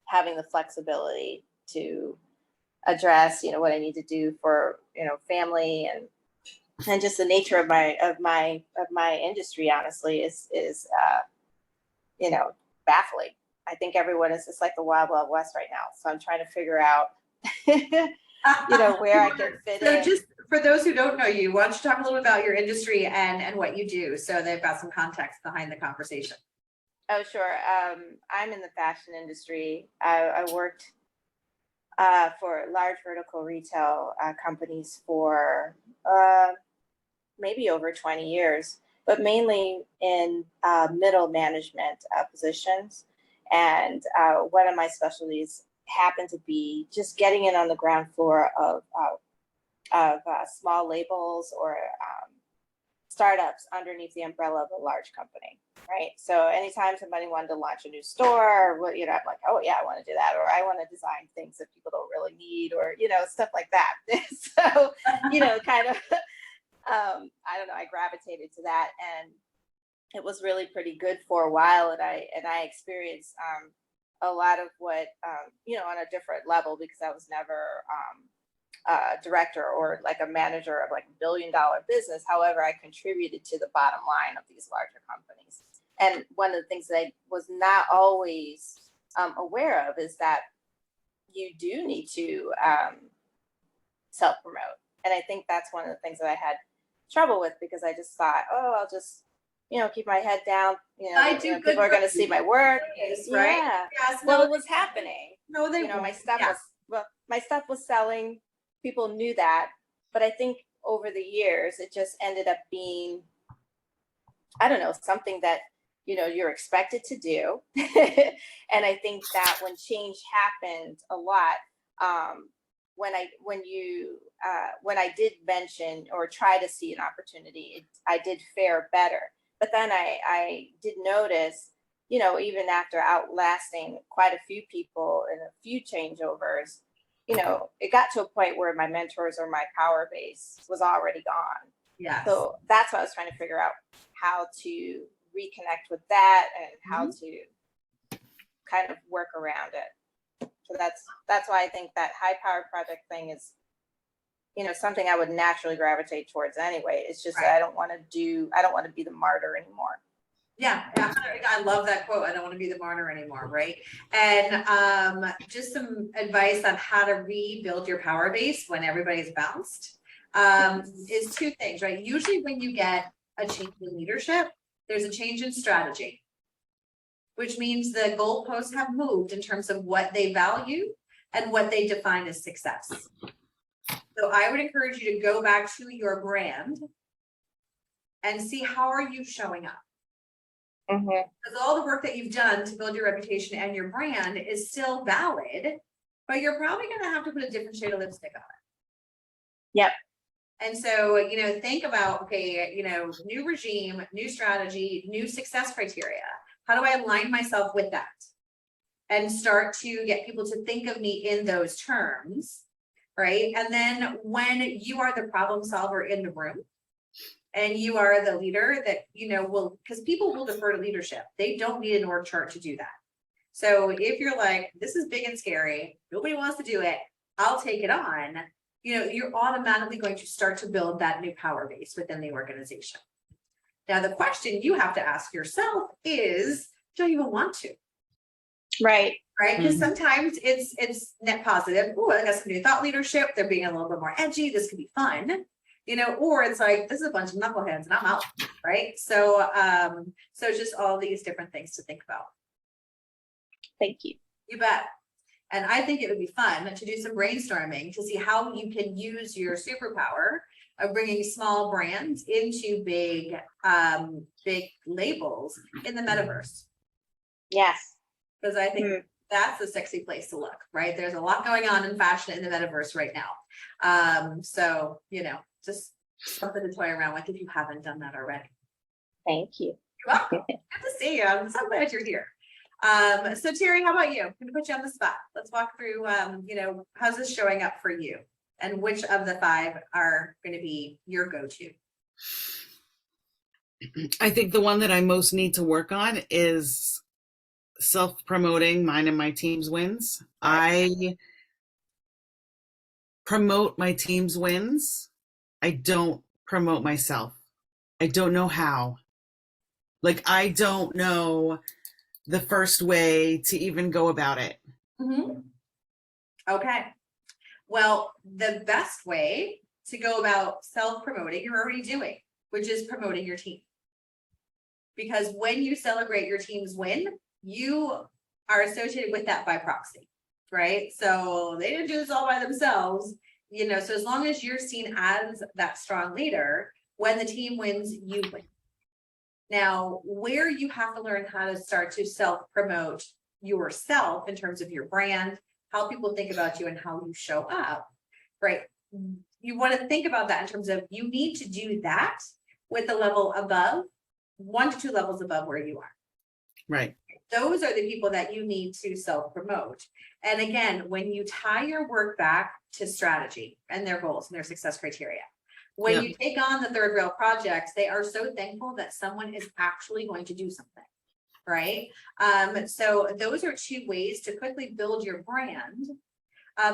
[SPEAKER 7] having the flexibility to address, what I need to do for, family and just the nature of my industry, honestly, is baffling. I think everyone is just like the wild, wild west right now. So I'm trying to figure out, where I can fit in.
[SPEAKER 1] So just for those who don't know you, why don't you talk a little bit about your industry and what you do, so they've got some context behind the conversation.
[SPEAKER 7] Oh, sure. I'm in the fashion industry. I worked for large vertical retail companies for maybe over 20 years, but mainly in middle management positions. And one of my specialties happened to be just getting in on the ground floor of small labels or startups underneath the umbrella of a large company, right? So anytime somebody wanted to launch a new store, I'm like, oh yeah, I want to do that, or I want to design things that people don't really need, or stuff like that. So kind of, I don't know, I gravitated to that, and it was really pretty good for a while, and I experienced a lot of what on a different level, because I was never director or like a manager of like $1 billion business. However, I contributed to the bottom line of these larger companies. And one of the things that I was not always aware of is that you do need to self-promote. And I think that's one of the things that I had trouble with, because I just thought, oh, I'll just, keep my head down. People are going to see my work.
[SPEAKER 1] Right?
[SPEAKER 7] Yeah.
[SPEAKER 1] Yes,
[SPEAKER 7] Well,
[SPEAKER 1] no,
[SPEAKER 7] it was happening.
[SPEAKER 1] No, they
[SPEAKER 7] My
[SPEAKER 1] won't.
[SPEAKER 7] stuff
[SPEAKER 1] Yes.
[SPEAKER 7] my stuff was selling. People knew that, but I think over the years it just ended up being, I don't know, something that you're expected to do. And I think that when change happened a lot, when I did mention or try to see an opportunity, I did fare better. But then I did notice, even after outlasting quite a few people and a few changeovers, it got to a point where my mentors or my power base was already gone.
[SPEAKER 1] Yes.
[SPEAKER 7] So that's what I was trying to figure out, how to reconnect with that and how to kind of work around it. So that's why I think that high powered project thing is, something I would naturally gravitate towards anyway. It's just that I don't want to be the martyr anymore.
[SPEAKER 1] Yeah, I love that quote. I don't want to be the martyr anymore, right? And just some advice on how to rebuild your power base when everybody's bounced is two things, right? Usually when you get a change in leadership, there's a change in strategy, which means the goalposts have moved in terms of what they value and what they define as success. So I would encourage you to go back to your brand and see, how are you showing up? Because all the work that you've done to build your reputation and your brand is still valid, but you're probably going to have to put a different shade of lipstick on it.
[SPEAKER 7] Yep.
[SPEAKER 1] And so, think about, okay, new regime, new strategy, new success criteria. How do I align myself with that? And start to get people to think of me in those terms, right? And then when you are the problem solver in the room and you are the leader that, will, because people will defer to leadership. They don't need an org chart to do that. So if you're like, this is big and scary, nobody wants to do it, I'll take it on, you're automatically going to start to build that new power base within the organization. Now, the question you have to ask yourself is, do you even want to?
[SPEAKER 7] Right.
[SPEAKER 1] Right? Because sometimes it's net positive. Oh, I got some new thought leadership. They're being a little bit more edgy. This could be fun, or it's like, this is a bunch of knuckleheads and I'm out. Right. So, just all these different things to think about.
[SPEAKER 7] Thank you.
[SPEAKER 1] You bet. And I think it would be fun to do some brainstorming to see how you can use your superpower of bringing small brands into big labels in the metaverse.
[SPEAKER 7] Yes.
[SPEAKER 1] Because I think that's a sexy place to look, right? There's a lot going on in fashion in the metaverse right now. So, just something to toy around with if you haven't done that already.
[SPEAKER 7] Thank you.
[SPEAKER 1] You're welcome. Good to see you. I'm so glad you're here. So Terry, how about you? I'm gonna put you on the spot. Let's walk through, how's this showing up for you? And which of the 5 are gonna be your go-to?
[SPEAKER 4] I think the one that I most need to work on is self-promoting mine and my team's wins. I promote my team's wins. I don't promote myself. I don't know how. I don't know the first way to even go about it.
[SPEAKER 1] Okay. Well, the best way to go about self-promoting, you're already doing, which is promoting your team. Because when you celebrate your team's win, you are associated with that by proxy, right? So they didn't do this all by themselves, so as long as you're seen as that strong leader, when the team wins, you win. Now, where you have to learn how to start to self-promote yourself in terms of your brand, how people think about you and how you show up, right? You want to think about that in terms of you need to do that with the level above, 1 to 2 levels above where you are.
[SPEAKER 4] Right.
[SPEAKER 1] Those are the people that you need to self-promote. And again, when you tie your work back to strategy and their goals and their success criteria, when you take on the third rail projects, they are so thankful that someone is actually going to do something, right? So those are 2 ways to quickly build your brand.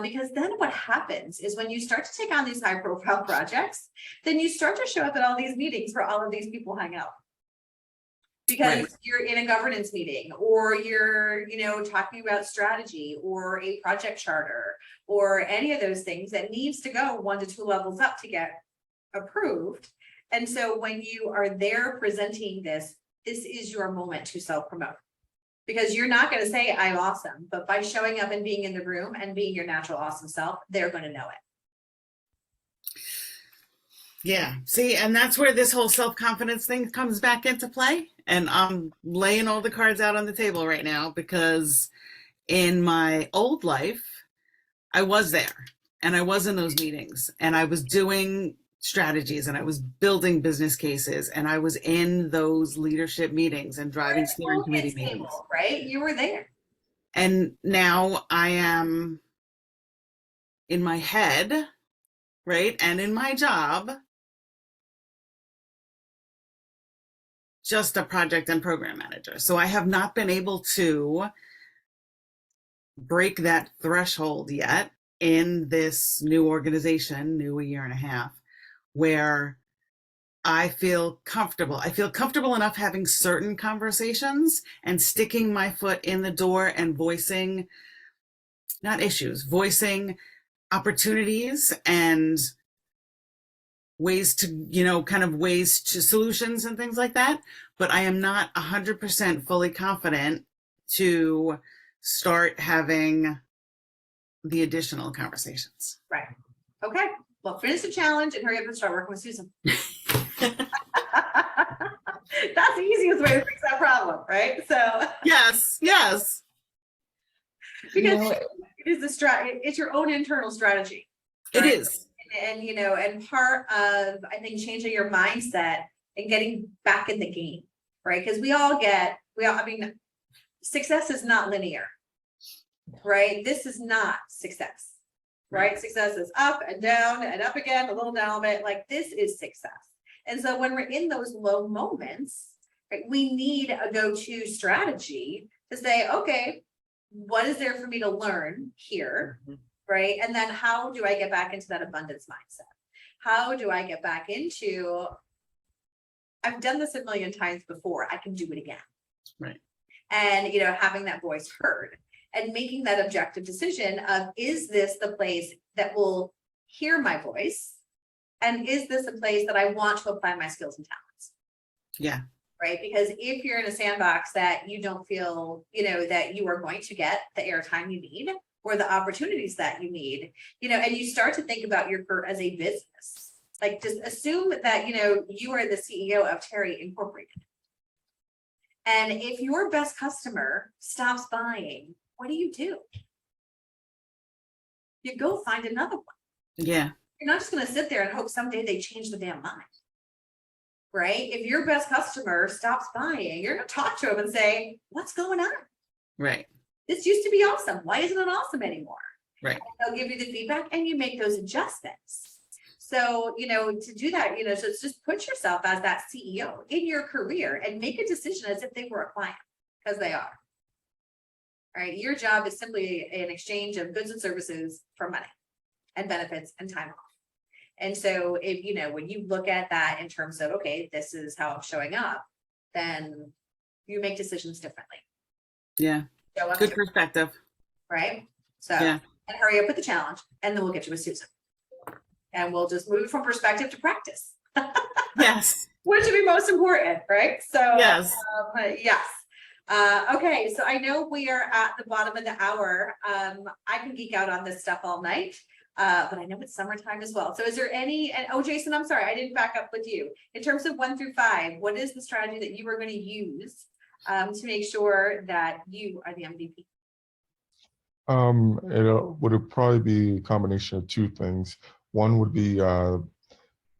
[SPEAKER 1] Because then what happens is when you start to take on these high profile projects, then you start to show up at all these meetings where all of these people hang out. Because you're in a governance meeting or you're, talking about strategy or a project charter or any of those things that needs to go 1 to 2 levels up to get approved. And so when you are there presenting this is your moment to self-promote. Because you're not going to say I'm awesome, but by showing up and being in the room and being your natural awesome self, they're going to know it.
[SPEAKER 4] Yeah. See, and that's where this whole self-confidence thing comes back into play. And I'm laying all the cards out on the table right now because in my old life, I was there and I was in those meetings and I was doing strategies and I was building business cases and I was in those leadership meetings and driving steering committee meetings.
[SPEAKER 1] Right? You were there.
[SPEAKER 4] And now I am in my head, right? And in my job, just a project and program manager. So I have not been able to break that threshold yet in this new organization, new 1.5 years, where I feel comfortable. I feel comfortable enough having certain conversations and sticking my foot in the door and voicing, not issues, voicing opportunities and ways to, ways to solutions and things like that. But I am not 100% fully confident to start having the additional conversations.
[SPEAKER 1] Right. Okay. Well, finish the challenge and hurry up and start working with Susan. That's the easiest way to fix that problem, right? So
[SPEAKER 4] yes.
[SPEAKER 1] Because it is it's your own internal strategy.
[SPEAKER 4] Right? It is.
[SPEAKER 1] And part of, I think, changing your mindset and getting back in the game, right? Because success is not linear, right? This is not success, right? Success is up and down and up again, a little down a bit, like this is success. And so when we're in those low moments, right, we need a go-to strategy to say, okay, what is there for me to learn here, right? And then how do I get back into that abundance mindset? How do I get back into, I've done this a million times before, I can do it again.
[SPEAKER 4] Right.
[SPEAKER 1] And, you know, having that voice heard and making that objective decision of, is this the place that will hear my voice? And is this a place that I want to apply my skills and talents?
[SPEAKER 4] Yeah.
[SPEAKER 1] Right? Because if you're in a sandbox that you don't feel, you know, that you are going to get the airtime you need or the opportunities that you need, you know, and you start to think about your career as a business, like just assume that, you know, you are the CEO of Terry Incorporated. And if your best customer stops buying, what do? You go find another one.
[SPEAKER 4] Yeah.
[SPEAKER 1] You're not just going to sit there and hope someday they change the damn mind. Right? If your best customer stops buying, you're going to talk to them and say, what's going on?
[SPEAKER 4] Right.
[SPEAKER 1] This used to be awesome. Why isn't it awesome anymore?
[SPEAKER 4] Right.
[SPEAKER 1] And they'll give you the feedback and you make those adjustments. So, you know, to do that, you know, so it's just put yourself as that CEO in your career and make a decision as if they were a client, because they are. Right? Your job is simply an exchange of goods and services for money and benefits and time off. And so if, you know, when you look at that in terms of, okay, this is how I'm showing up, then you make decisions differently.
[SPEAKER 4] Yeah.
[SPEAKER 1] Show up
[SPEAKER 4] Good
[SPEAKER 1] differently,
[SPEAKER 4] perspective.
[SPEAKER 1] right? So,
[SPEAKER 4] Yeah.
[SPEAKER 1] and hurry up with the challenge, and then we'll get you with Susan. And we'll just move from perspective to practice,
[SPEAKER 4] Yes.
[SPEAKER 1] which would be most important, right? So,
[SPEAKER 4] Yes.
[SPEAKER 1] yes. Okay, so I know we are at the bottom of the hour. I can geek out on this stuff all night. But I know it's summertime as well. So is there any, and oh, Jason, I'm sorry, I didn't back up with you. In terms of 1 through 5, what is the strategy that you are going to use to make sure that you are the MVP?
[SPEAKER 5] It would probably be a combination of two things. One would be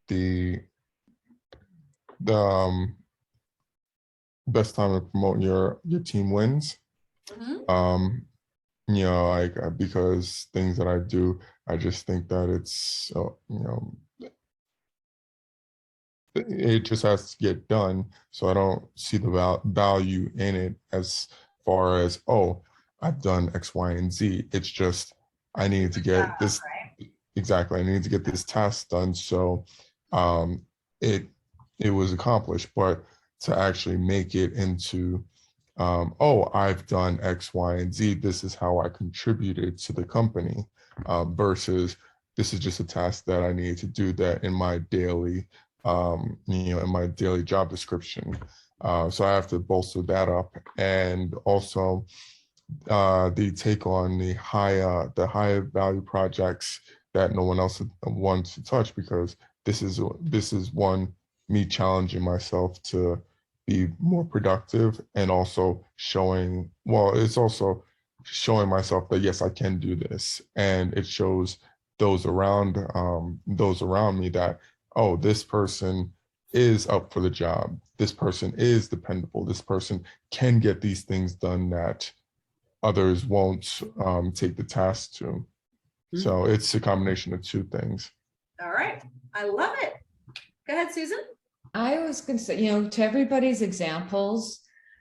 [SPEAKER 5] the best time of promoting your team wins.
[SPEAKER 1] Mhm.
[SPEAKER 5] You know, like because things that I do, I just think that it's you know, it just has to get done. So I don't see the value in it as far as, oh, I've done X, Y, and Z. It's just I needed to get this.
[SPEAKER 1] Right.
[SPEAKER 5] Exactly, I needed to get this task done. So it was accomplished, but to actually make it into oh, I've done X, Y, and Z. This is how I contributed to the company versus this is just a task that I needed to do that in my daily, you know, in my daily job description. So I have to bolster that up, and also the take on the high value projects that no one else wants to touch, because this is one, me challenging myself to be more productive, and also showing, well, it's also showing myself that yes, I can do this, and it shows those around me that, oh, this person is up for the job, this person is dependable, this person can get these things done that others won't take the task to. So it's a combination of two things.
[SPEAKER 1] All right. I love it. Go ahead, Susan.
[SPEAKER 6] I was going to say, you know, to everybody's examples,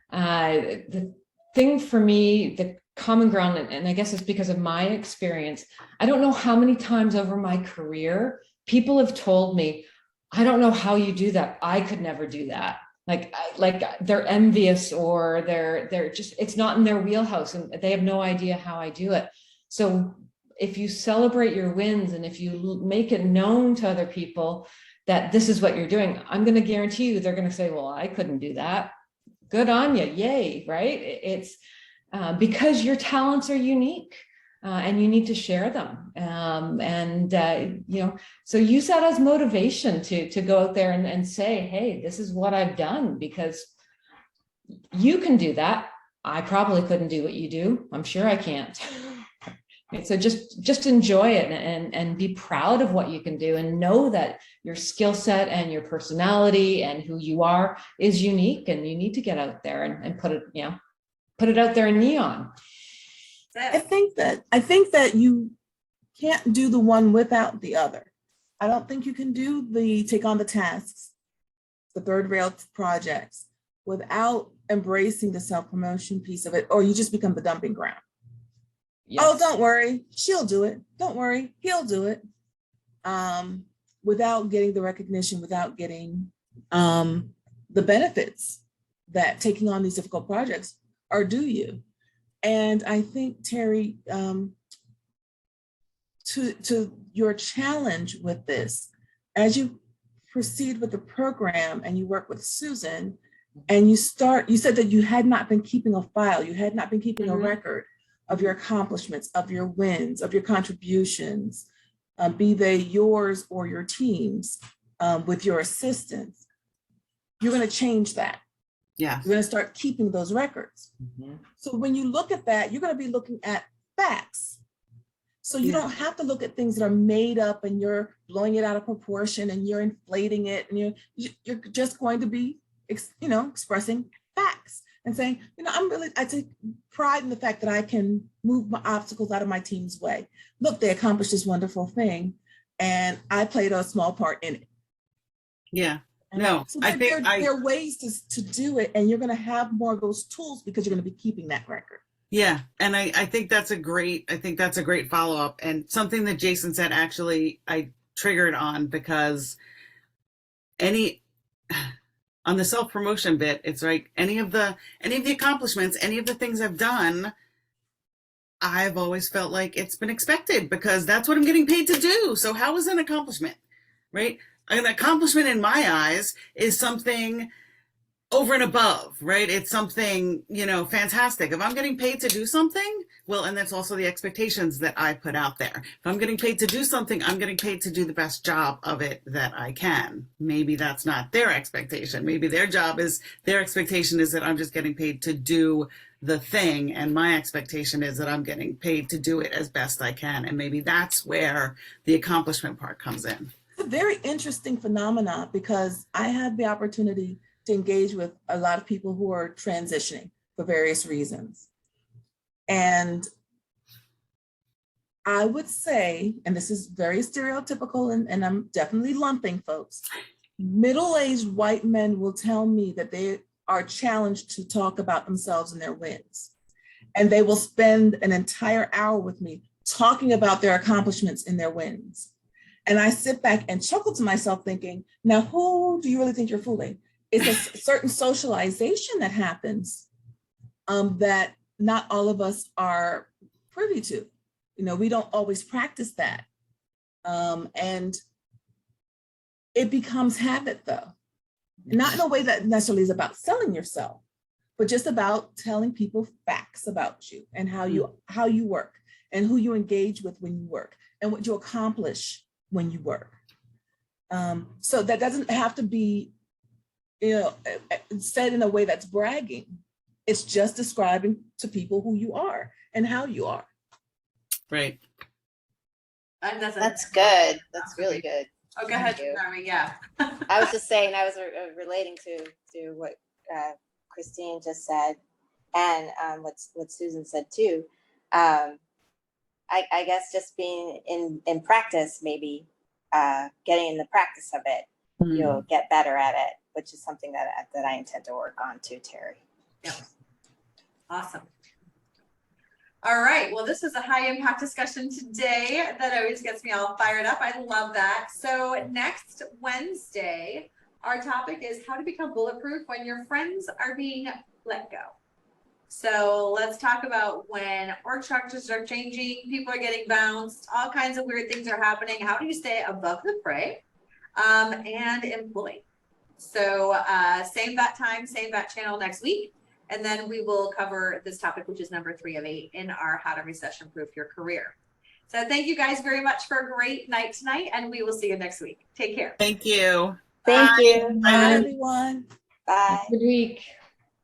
[SPEAKER 6] the thing for me, the common ground, and I guess it's because of my experience, I don't know how many times over my career, people have told me, I don't know how you do that. I could never do that. Like they're envious, or they're just, it's not in their wheelhouse, and they have no idea how I do it. So if you celebrate your wins, and if you make it known to other people that this is what you're doing, I'm going to guarantee you they're going to say, well, I couldn't do that. Good on you. Yay. Right. It's because your talents are unique. And you need to share them. You know, so use that as motivation to go out there and say, hey, this is what I've done, because you can do that. I probably couldn't do what you do. I'm sure I can't. So just enjoy it and be proud of what you can do, and know that your skill set and your personality and who you are is unique, and you need to get out there and put it out there in neon.
[SPEAKER 3] I think that can't do the one without the other. I don't think you can take on the tasks, the third rail projects, without embracing the self-promotion piece of it, or you just become the dumping ground. Oh,
[SPEAKER 6] Yes.
[SPEAKER 3] don't worry, she'll do it. Don't worry, he'll do it. Without getting the recognition, without getting the benefits that taking on these difficult projects are due you. And I think, Terry, to your challenge with this, as you proceed with the program and you work with Susan, and you said that you had not been keeping a file, you had not been keeping a record of your accomplishments, of your wins, of your contributions, be they yours or your team's, with your assistants. You're going to change that.
[SPEAKER 4] Yeah.
[SPEAKER 3] You're going to start keeping those records. So when you look at that, you're going to be looking at facts. So you don't have to look at things that are made up and you're blowing it out of proportion and you're inflating it, and you're just going to be, expressing facts and saying, I take pride in the fact that I can move my obstacles out of my team's way. Look, they accomplished this wonderful thing, and I played a small part in it.
[SPEAKER 4] Yeah. No,
[SPEAKER 3] So
[SPEAKER 4] I think
[SPEAKER 3] there are ways to do it, and you're going to have more of those tools because you're going to be keeping that record.
[SPEAKER 4] Yeah, and I think that's a great follow-up, and something that Jason said actually I triggered on, because on the self-promotion bit, it's like any of the accomplishments, any of the things I've done, I've always felt like it's been expected because that's what I'm getting paid to do. So how is an accomplishment, right? An accomplishment in my eyes is something over and above, right? It's something, fantastic. If I'm getting paid to do something, well, and that's also the expectations that I put out there. If I'm getting paid to do something, I'm getting paid to do the best job of it that I can. Maybe that's not their expectation. Maybe their expectation is that I'm just getting paid to do the thing. And my expectation is that I'm getting paid to do it as best I can. And maybe that's where the accomplishment part comes in.
[SPEAKER 3] It's a very interesting phenomenon because I had the opportunity to engage with a lot of people who are transitioning for various reasons. And I would say, and this is very stereotypical, and I'm definitely lumping folks, middle-aged white men will tell me that they are challenged to talk about themselves and their wins. And they will spend an entire hour with me talking about their accomplishments and their wins. And I sit back and chuckle to myself thinking, now who do you really think you're fooling? It's a certain socialization that happens that not all of us are privy to. We don't always practice that. And it becomes habit though. Not in a way that necessarily is about selling yourself, but just about telling people facts about you and how you work and who you engage with when you work and what you accomplish when you work. So that doesn't have to be said in a way that's bragging. It's just describing to people who you are and how you are.
[SPEAKER 4] Right.
[SPEAKER 7] That's good. That's really good.
[SPEAKER 1] Oh, go ahead,
[SPEAKER 7] Thank you.
[SPEAKER 1] Naomi, yeah.
[SPEAKER 7] I was just saying, I was relating to what Christine just said, and what Susan said too. I guess just being in practice, maybe getting in the practice of it, you'll get better at it, which is something that I intend to work on too, Terry.
[SPEAKER 1] Yeah. Awesome. All right. Well, this was a high impact discussion today that always gets me all fired up. I love that. So next Wednesday, our topic is how to become bulletproof when your friends are being let go. So let's talk about when org structures are changing, people are getting bounced, all kinds of weird things are happening. How do you stay above the fray and employed? So same bat time, same bat channel next week. And then we will cover this topic, which is number 3 of 8 in our How to Recession Proof Your Career. So thank you guys very much for a great night tonight, and we will see you next week. Take care.
[SPEAKER 4] Thank you.
[SPEAKER 7] Thank you.
[SPEAKER 3] Bye, everyone.
[SPEAKER 7] Bye.
[SPEAKER 6] Good week.